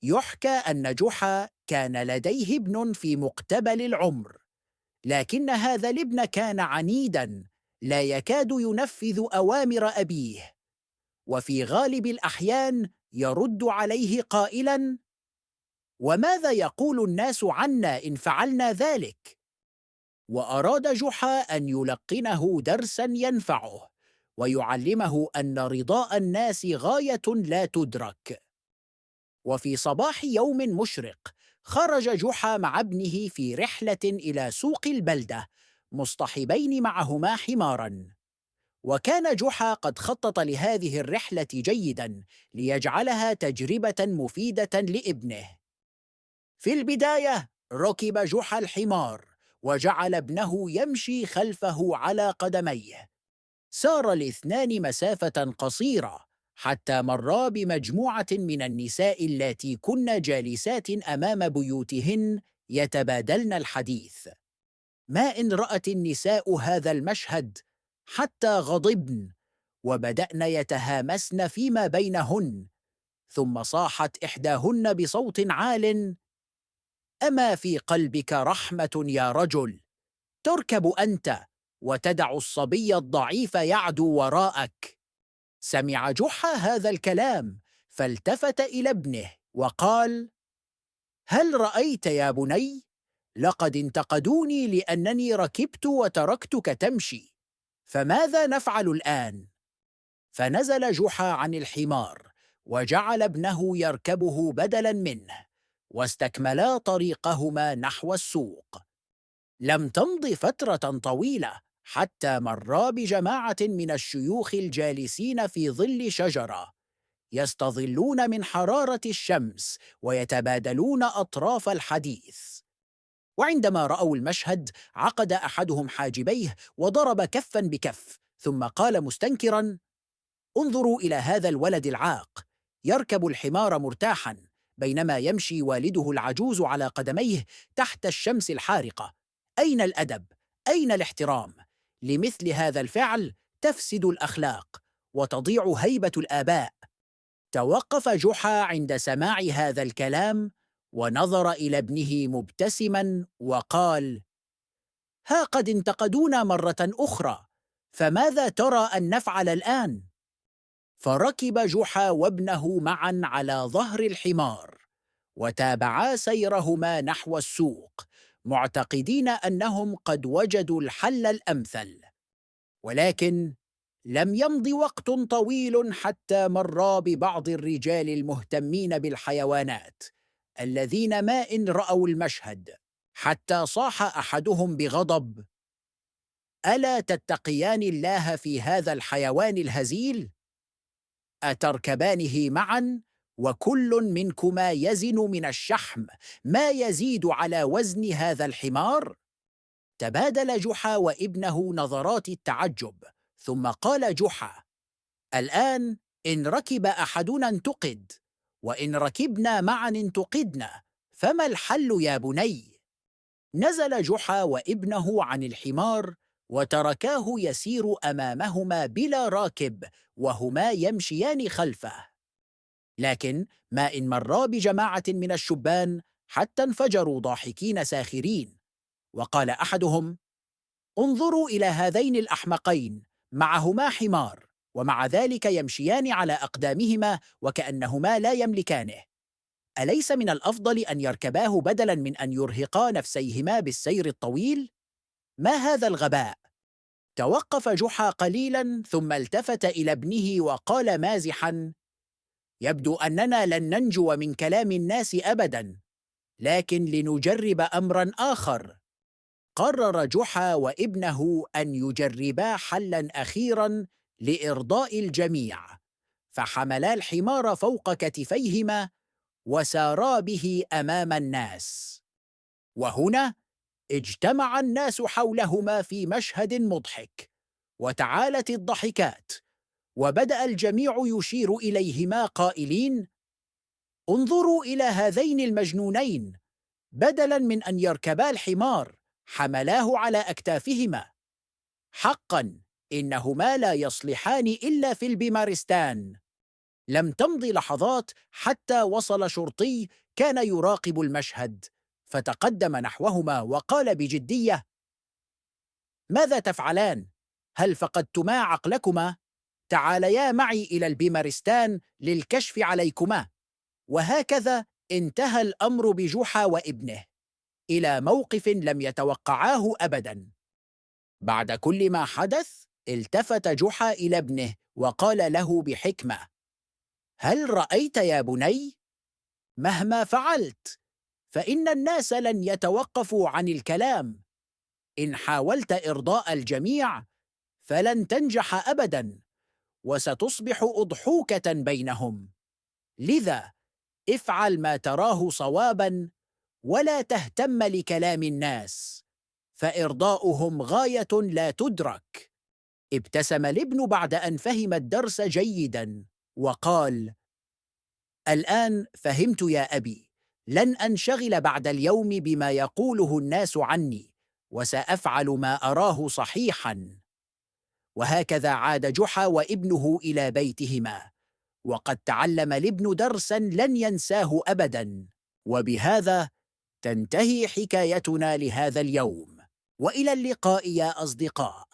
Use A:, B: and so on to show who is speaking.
A: يحكى أن جحا كان لديه ابن في مقتبل العمر، لكن هذا الابن كان عنيداً لا يكاد ينفذ أوامر أبيه، وفي غالب الأحيان يرد عليه قائلاً: وماذا يقول الناس عنا إن فعلنا ذلك؟ وأراد جحا أن يلقنه درساً ينفعه، ويعلمه أن رضاء الناس غاية لا تدرك. وفي صباح يوم مشرق خرج جحا مع ابنه في رحلة إلى سوق البلدة، مصطحبين معهما حماراً. وكان جحا قد خطط لهذه الرحلة جيداً ليجعلها تجربة مفيدة لابنه. في البداية ركب جحا الحمار وجعل ابنه يمشي خلفه على قدميه. سار الاثنان مسافة قصيرة حتى مرا بمجموعة من النساء اللاتي كن جالسات أمام بيوتهن يتبادلن الحديث. ما إن رأت النساء هذا المشهد حتى غضبن وبدأن يتهامسن فيما بينهن، ثم صاحت إحداهن بصوت عال: أما في قلبك رحمة يا رجل؟ تركب أنت وتدع الصبي الضعيف يعدو وراءك. سمع جحا هذا الكلام فالتفت إلى ابنه وقال: هل رأيت يا بني؟ لقد انتقدوني لأنني ركبت وتركتك تمشي، فماذا نفعل الآن؟ فنزل جحا عن الحمار وجعل ابنه يركبه بدلاً منه، واستكملا طريقهما نحو السوق. لم تمض فترة طويلة حتى مرا بجماعة من الشيوخ الجالسين في ظل شجرة، يستظلون من حرارة الشمس ويتبادلون أطراف الحديث. وعندما رأوا المشهد عقد أحدهم حاجبيه وضرب كفاً بكف، ثم قال مستنكراً: انظروا إلى هذا الولد العاق، يركب الحمار مرتاحاً بينما يمشي والده العجوز على قدميه تحت الشمس الحارقة. أين الأدب؟ أين الاحترام؟ لمثل هذا الفعل تفسد الأخلاق وتضيع هيبة الآباء. توقف جحا عند سماع هذا الكلام ونظر إلى ابنه مبتسماً وقال: ها قد انتقدونا مرة أخرى، فماذا ترى أن نفعل الآن؟ فركب جحا وابنه معاً على ظهر الحمار، وتابعا سيرهما نحو السوق، معتقدين أنهم قد وجدوا الحل الأمثل. ولكن لم يمض وقت طويل حتى مرا ببعض الرجال المهتمين بالحيوانات، الذين ما إن رأوا المشهد حتى صاح أحدهم بغضب: ألا تتقيان الله في هذا الحيوان الهزيل؟ أتركبانه معاً وكل منكما يزن من الشحم ما يزيد على وزن هذا الحمار؟ تبادل جحا وابنه نظرات التعجب، ثم قال جحا: الآن إن ركب أحدنا انتقد، وإن ركبنا معا انتقدنا، فما الحل يا بني؟ نزل جحا وابنه عن الحمار وتركاه يسير أمامهما بلا راكب وهما يمشيان خلفه. لكن ما إن مرا بجماعة من الشبان حتى انفجروا ضاحكين ساخرين، وقال أحدهم: انظروا إلى هذين الأحمقين، معهما حمار ومع ذلك يمشيان على أقدامهما وكأنهما لا يملكانه. أليس من الأفضل أن يركباه بدلاً من أن يرهقا نفسيهما بالسير الطويل؟ ما هذا الغباء؟ توقف جحا قليلاً ثم التفت إلى ابنه وقال مازحاً: يبدو أننا لن ننجو من كلام الناس أبداً، لكن لنجرب أمراً آخر. قرر جحا وابنه أن يجربا حلاً أخيراً لإرضاء الجميع، فحملا الحمار فوق كتفيهما وسارا به أمام الناس. وهنا اجتمع الناس حولهما في مشهد مضحك، وتعالت الضحكات، وبدأ الجميع يشير إليهما قائلين: انظروا إلى هذين المجنونين، بدلاً من أن يركبا الحمار حملاه على أكتافهما. حقاً إنهما لا يصلحان إلا في البمارستان. لم تمض لحظات حتى وصل شرطي كان يراقب المشهد، فتقدم نحوهما وقال بجدية: ماذا تفعلان؟ هل فقدتما عقلكما؟ تعاليا معي إلى البيمارستان للكشف عليكما. وهكذا انتهى الأمر بجحا وابنه إلى موقف لم يتوقعاه أبداً. بعد كل ما حدث، التفت جحا إلى ابنه وقال له بحكمة: هل رأيت يا بني؟ مهما فعلت فإن الناس لن يتوقفوا عن الكلام. إن حاولت إرضاء الجميع فلن تنجح أبداً، وستصبح أضحوكة بينهم. لذا افعل ما تراه صواباً، ولا تهتم لكلام الناس، فإرضاؤهم غاية لا تدرك. ابتسم الابن بعد أن فهم الدرس جيداً وقال: الآن فهمت يا أبي، لن أنشغل بعد اليوم بما يقوله الناس عني، وسأفعل ما أراه صحيحاً. وهكذا عاد جحا وابنه إلى بيتهما، وقد تعلم الابن درساً لن ينساه أبداً. وبهذا تنتهي حكايتنا لهذا اليوم، وإلى اللقاء يا أصدقاء.